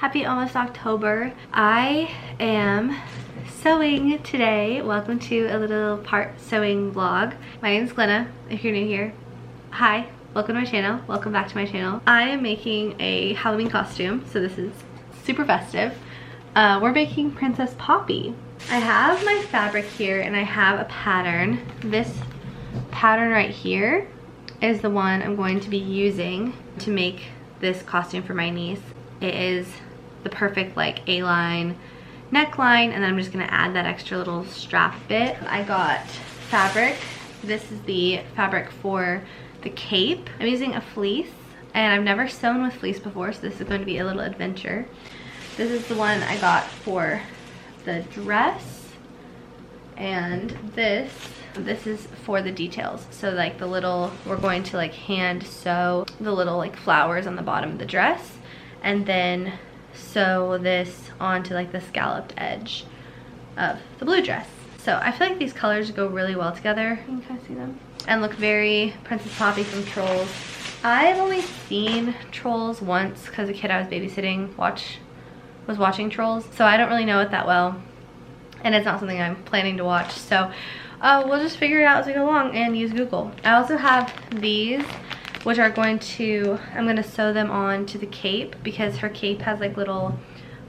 Happy almost October. I am sewing today. Welcome to a little part sewing vlog. My name is Glenna, if you're new here. Hi, welcome to my channel. Welcome back to my channel. I am making a Halloween costume, so this is super festive. We're making Princess Poppy. I have my fabric here and I have a pattern. This pattern right here is the one I'm going to be using to make this costume for my niece. It is the perfect like A-line neckline, and then I'm just gonna add that extra little strap bit. I got fabric. This is the fabric for the cape. I'm using a fleece, and I've never sewn with fleece before, so this is going to be a little adventure. This is the one I got for the dress, and this is for the details. So like the little, we're going to like hand sew the little like flowers on the bottom of the dress, and then sew this onto like the scalloped edge of the blue dress. So I feel like these colors go really well together. You can kind of see them and look very Princess Poppy from Trolls. I've only seen Trolls once because a kid I was babysitting was watching Trolls, so I don't really know it that well, and it's not something I'm planning to watch, so we'll just figure it out as we go along and use Google. I also have these, which are I'm going to sew them on to the cape because her cape has like little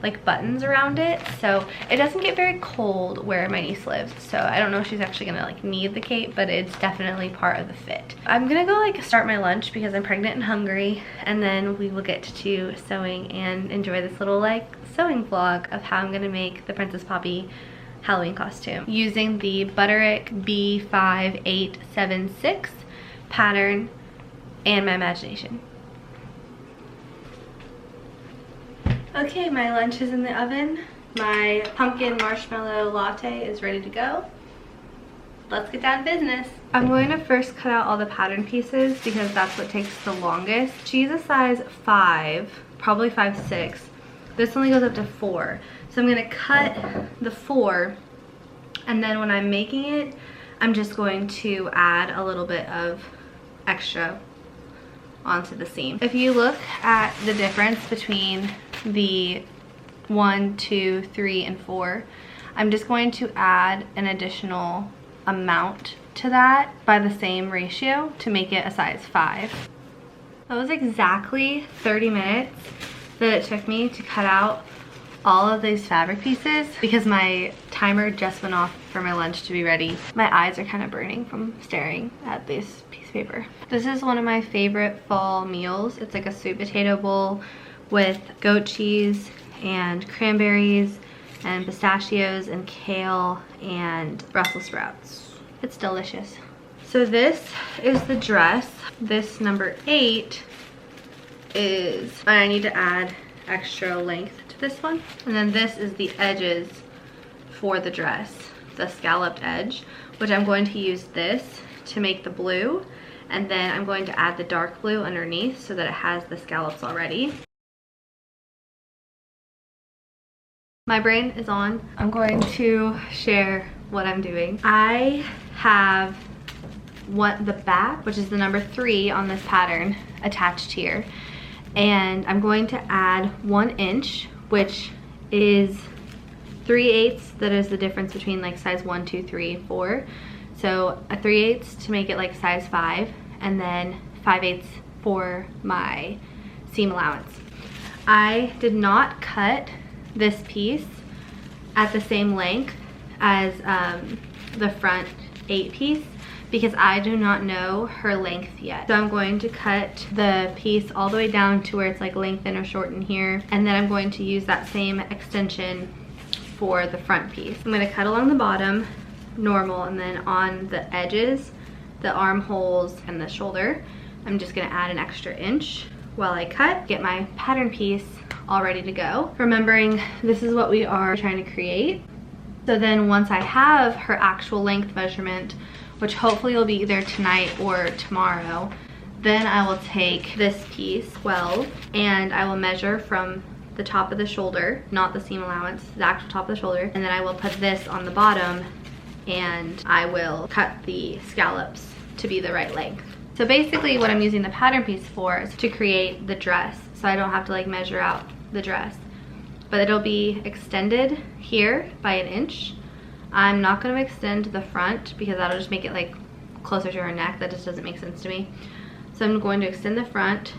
like buttons around it, so it doesn't get very cold where my niece lives, so I don't know if she's actually gonna like need the cape, but it's definitely part of the fit. I'm gonna go like start my lunch because I'm pregnant and hungry, and then we will get to sewing and enjoy this little like sewing vlog of how I'm gonna make the Princess Poppy Halloween costume using the Butterick B5876 pattern and my imagination. Okay, my lunch is in the oven. My pumpkin marshmallow latte is ready to go. Let's get down to business. I'm going to first cut out all the pattern pieces because that's what takes the longest. She's a size 5, probably 5'6". This only goes up to 4. So I'm gonna cut the 4, and then when I'm making it, I'm just going to add a little bit of extra onto the seam. If you look at the difference between the 1, 2, 3, and 4, I'm just going to add an additional amount to that by the same ratio to make it a size 5. That was exactly 30 minutes that it took me to cut out all of these fabric pieces because my timer just went off for my lunch to be ready. My eyes are kind of burning from staring at this piece of paper. This is one of my favorite fall meals. It's like a sweet potato bowl with goat cheese and cranberries and pistachios and kale and Brussels sprouts. It's delicious. So this is the dress. This number 8 is, I need to add extra length to this one. And then this is the edges for the dress, the scalloped edge, which I'm going to use this to make the blue, and then I'm going to add the dark blue underneath so that it has the scallops already. My brain is on. I'm going to share what I'm doing. I have the back, which is the number 3 on this pattern, attached here, and I'm going to add 1 inch, which is 3/8. That is the difference between like size 1, 2, 3, 4. So a 3/8 to make it like size 5, and then 5/8 for my seam allowance. I did not cut this piece at the same length as the front 8 piece because I do not know her length yet. So I'm going to cut the piece all the way down to where it's like lengthen or shorten here, and then I'm going to use that same extension for the front piece. I'm gonna cut along the bottom normal, and then on the edges, the armholes and the shoulder, I'm just gonna add an extra inch while I cut, get my pattern piece all ready to go. Remembering this is what we are trying to create. So then once I have her actual length measurement, which hopefully will be either tonight or tomorrow, then I will take this piece 12 and I will measure from the top of the shoulder, not the seam allowance, the actual top of the shoulder, and then I will put this on the bottom and I will cut the scallops to be the right length. So basically what I'm using the pattern piece for is to create the dress, so I don't have to like measure out the dress. but it'll be extended here by an inch. I'm not going to extend the front because that'll just make it like closer to her neck. That just doesn't make sense to me. So I'm going to extend the front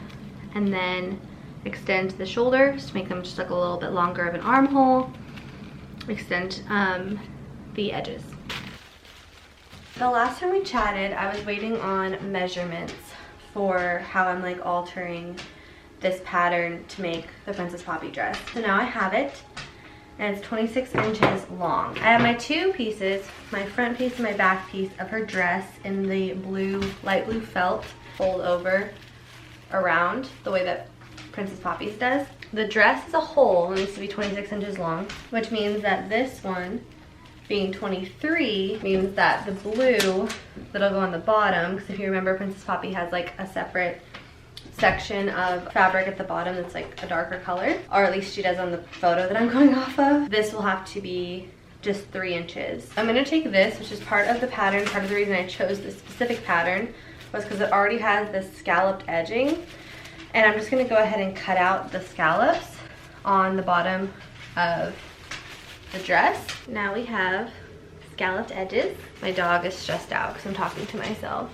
and then extend the shoulders to make them just like a little bit longer of an armhole. Extend the edges. The last time we chatted, I was waiting on measurements for how I'm like altering this pattern to make the Princess Poppy dress. So now I have it, and it's 26 inches long. I have my two pieces, my front piece and my back piece of her dress in the blue, light blue felt, fold over around the way that Princess Poppy's does. The dress as a whole needs to be 26 inches long, which means that this one being 23 means that the blue that'll go on the bottom, because if you remember, Princess Poppy has like a separate section of fabric at the bottom that's like a darker color, or at least she does on the photo that I'm going off of. This will have to be just 3 inches. I'm gonna take this, which is part of the pattern. Part of the reason I chose this specific pattern was because it already has this scalloped edging, and I'm just gonna go ahead and cut out the scallops on the bottom of the dress. Now we have scalloped edges. My dog is stressed out because I'm talking to myself.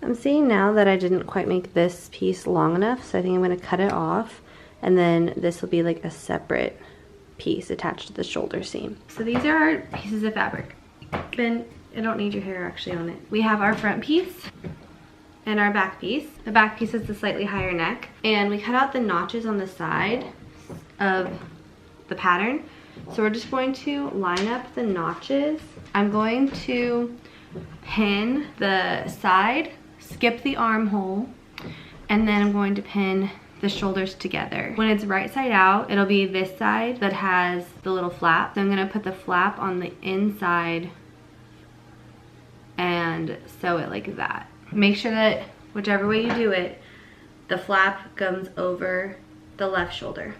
I'm seeing now that I didn't quite make this piece long enough, so I think I'm going to cut it off, and then this will be like a separate piece attached to the shoulder seam. So these are our pieces of fabric. Ben, I don't need your hair actually on it. We have our front piece and our back piece. The back piece is the slightly higher neck, and we cut out the notches on the side of the pattern. So we're just going to line up the notches. I'm going to pin the side, skip the armhole, and then I'm going to pin the shoulders together. When it's right side out, it'll be this side that has the little flap. So I'm gonna put the flap on the inside and sew it like that. Make sure that whichever way you do it, the flap comes over the left shoulder.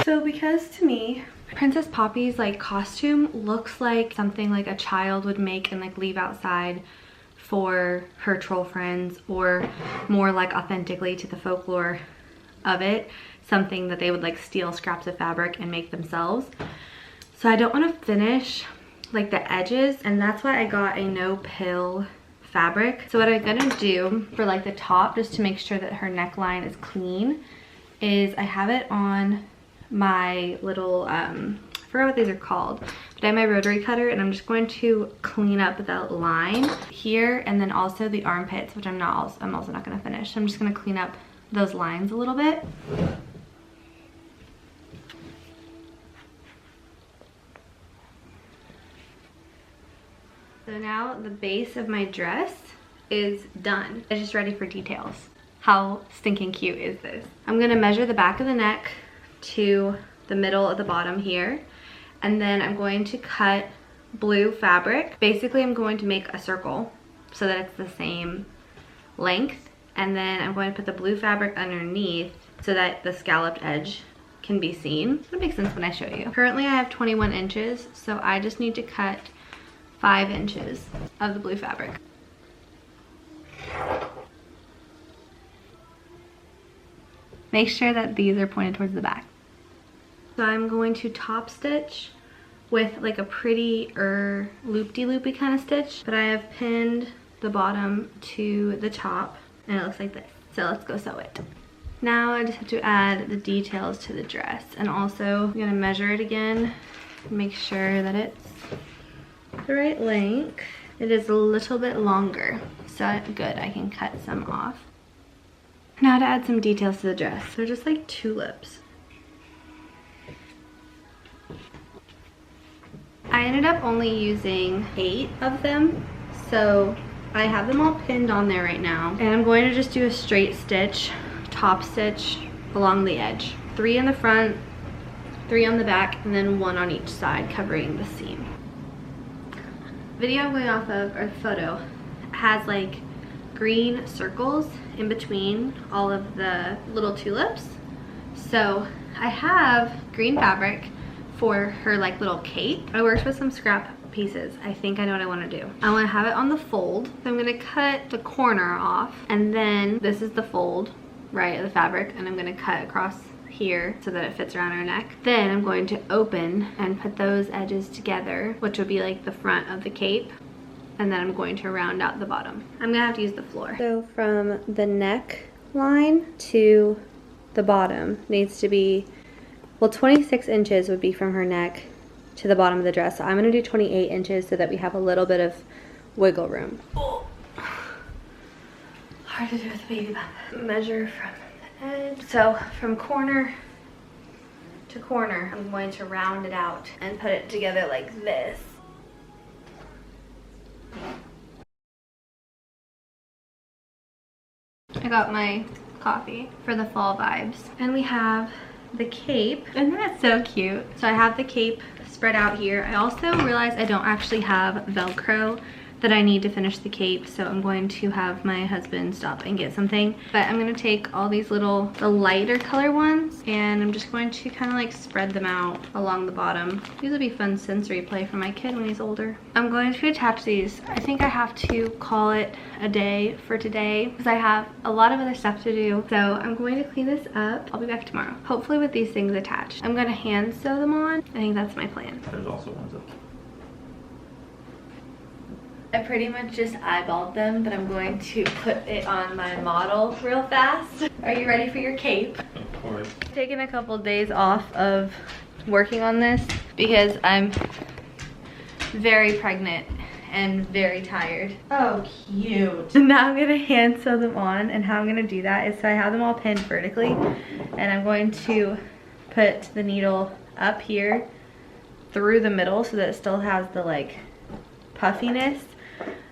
So because to me, Princess Poppy's like costume looks like something like a child would make and like leave outside for her troll friends, or more like authentically to the folklore of it, something that they would like steal scraps of fabric and make themselves. So I don't want to finish like the edges, and that's why I got a no pill fabric. So what I'm gonna do for like the top, just to make sure that her neckline is clean, is I have it on my little I forgot what these are called, but I have my rotary cutter, and I'm just going to clean up that line here, and then also the armpits, which I'm also not going to finish. I'm just going to clean up those lines a little bit. So now the base of my dress is done. It's just ready for details. How stinking cute is this? I'm going to measure the back of the neck to the middle of the bottom here, and then I'm going to cut blue fabric. Basically, I'm going to make a circle so that it's the same length, and then I'm going to put the blue fabric underneath so that the scalloped edge can be seen. It'll make sense when I show you. Currently I have 21 inches, so I just need to cut 5 inches of the blue fabric. Make sure that these are pointed towards the back. So I'm going to top stitch with like a pretty loop-de-loopy kind of stitch, but I have pinned the bottom to the top, and it looks like this. So let's go sew it. Now I just have to add the details to the dress, and also I'm gonna measure it again, make sure that it's the right length. It is a little bit longer, so good, I can cut some off. Now to add some details to the dress. They're just like tulips. I ended up only using 8 of them, so I have them all pinned on there right now. And I'm going to just do a straight stitch, top stitch along the edge. 3 in the front, 3 on the back, and then 1 on each side covering the seam. video I'm going off of, or the photo, has like green circles in between all of the little tulips. So I have green fabric for her like little cape. I worked with some scrap pieces. I think I know what I want to do. I want to have it on the fold. So I'm going to cut the corner off, and then this is the fold, right, of the fabric, and I'm going to cut across here so that it fits around her neck. Then I'm going to open and put those edges together, which would be like the front of the cape, and then I'm going to round out the bottom. I'm gonna have to use the floor. So from the neck line to the bottom needs to be, well, 26 inches would be from her neck to the bottom of the dress. So I'm gonna do 28 inches so that we have a little bit of wiggle room. Oh. Hard to do with a baby bump. Measure from the edge. So from corner to corner, I'm going to round it out and put it together like this. I got my coffee for the fall vibes. And we have the cape. Isn't that so cute? So I have the cape spread out here. I also realized I don't actually have Velcro that I need to finish the cape, so I'm going to have my husband stop and get something. But I'm gonna take all these little, the lighter color ones, and I'm just going to kind of like spread them out along the bottom. These will be fun sensory play for my kid when he's older. I'm going to attach these. I think I have to call it a day for today because I have a lot of other stuff to do. So I'm going to clean this up. I'll be back tomorrow, hopefully with these things attached. I'm gonna hand sew them on. I think that's my plan. There's also ones up. I pretty much just eyeballed them, but I'm going to put it on my model real fast. Are you ready for your cape? Of course. I've taken a couple days off of working on this because I'm very pregnant and very tired. Oh, cute. So now I'm gonna hand sew them on, and how I'm gonna do that is, so I have them all pinned vertically, and I'm going to put the needle up here through the middle so that it still has the like puffiness,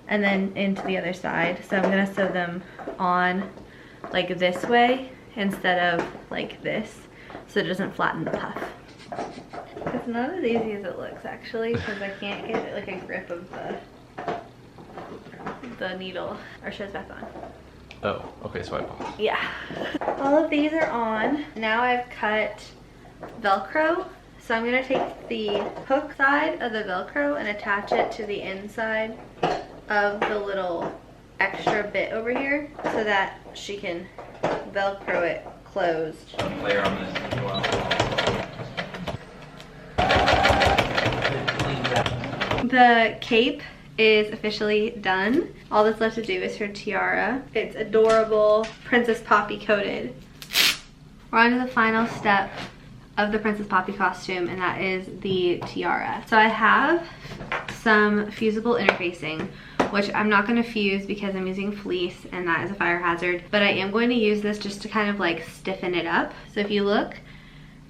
and then into the other side. So I'm gonna sew them on like this way instead of like this, so it doesn't flatten the puff. It's not as easy as it looks actually, because I can't get like a grip of the needle. Or shows back on. Oh, okay, so I paused. Yeah. All of these are on. Now I've cut Velcro. So I'm gonna take the hook side of the Velcro and attach it to the inside of the little extra bit over here so that she can Velcro it closed. Layer on this as well. The cape is officially done. All that's left to do is her tiara. It's adorable, Princess Poppy coated. We're on to the final step of the Princess Poppy costume, and that is the tiara. So I have some fusible interfacing, which I'm not going to fuse because I'm using fleece and that is a fire hazard, but I am going to use this just to kind of like stiffen it up. So if you look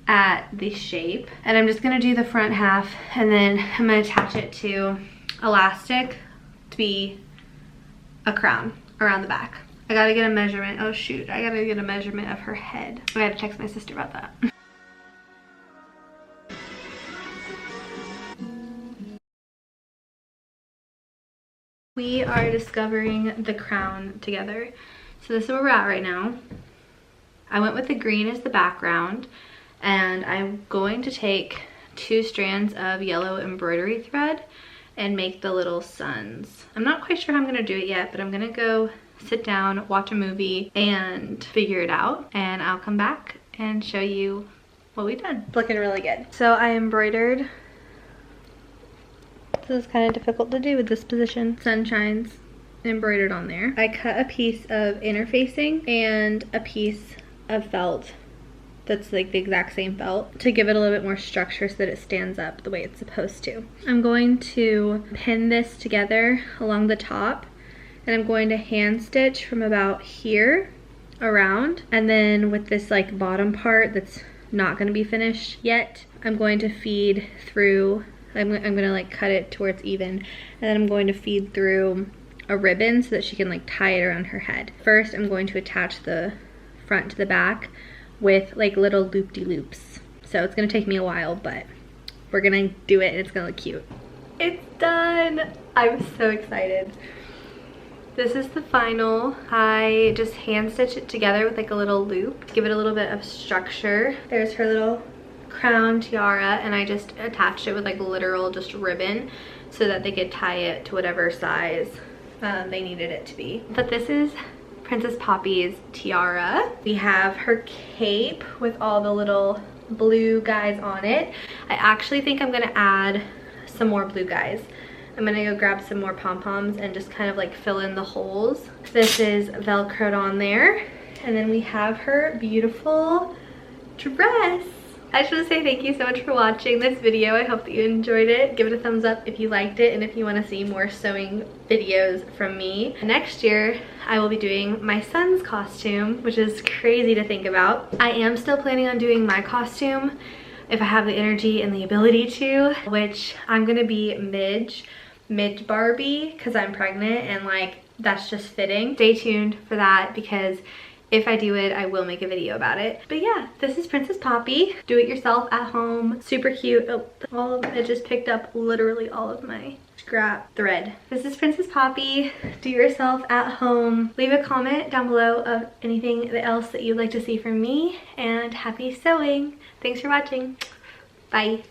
at the shape, and I'm just going to do the front half, and then I'm going to attach it to elastic to be a crown around the back. I gotta get a measurement. Oh shoot, I gotta get a measurement of her head. I gotta text my sister about that. We are discovering the crown together. So this is where we're at right now. I went with the green as the background, and I'm going to take 2 strands of yellow embroidery thread and make the little suns. I'm not quite sure how I'm gonna do it yet, but I'm gonna go sit down, watch a movie, and figure it out. And I'll come back and show you what we've done. It's looking really good. So I embroidered. This is kind of difficult to do with this position. Sunshine's embroidered on there. I cut a piece of interfacing and a piece of felt that's like the exact same felt to give it a little bit more structure so that it stands up the way it's supposed to. I'm going to pin this together along the top, and I'm going to hand stitch from about here around, and then with this like bottom part that's not going to be finished yet, I'm going to feed through. I'm gonna like cut it to where it's even, and then I'm going to feed through a ribbon so that she can like tie it around her head. First, I'm going to attach the front to the back with like little loop-de-loops. So it's gonna take me a while, but we're gonna do it and it's gonna look cute. It's done. I'm so excited. This is the final. I just hand stitch it together with like a little loop, give it a little bit of structure. There's her little crown tiara, and I just attached it with like literal just ribbon so that they could tie it to whatever size they needed it to be. But this is Princess Poppy's tiara. We have her cape with all the little blue guys on it. I actually think I'm gonna add some more blue guys. I'm gonna go grab some more pom-poms and just kind of like fill in the holes. This is velcroed on there. And then we have her beautiful dress. I just want to say thank you so much for watching this video. I hope that you enjoyed it. Give it a thumbs up if you liked it and if you want to see more sewing videos from me. Next year, I will be doing my son's costume, which is crazy to think about. I am still planning on doing my costume if I have the energy and the ability to, which I'm going to be Midge Barbie because I'm pregnant and like that's just fitting. Stay tuned for that because if I do it, I will make a video about it. But yeah, this is Princess Poppy. Do it yourself at home. Super cute. Oh, all of it just picked up literally all of my scrap thread. This is Princess Poppy. Do it yourself at home. Leave a comment down below of anything else that you'd like to see from me, and happy sewing. Thanks for watching. Bye.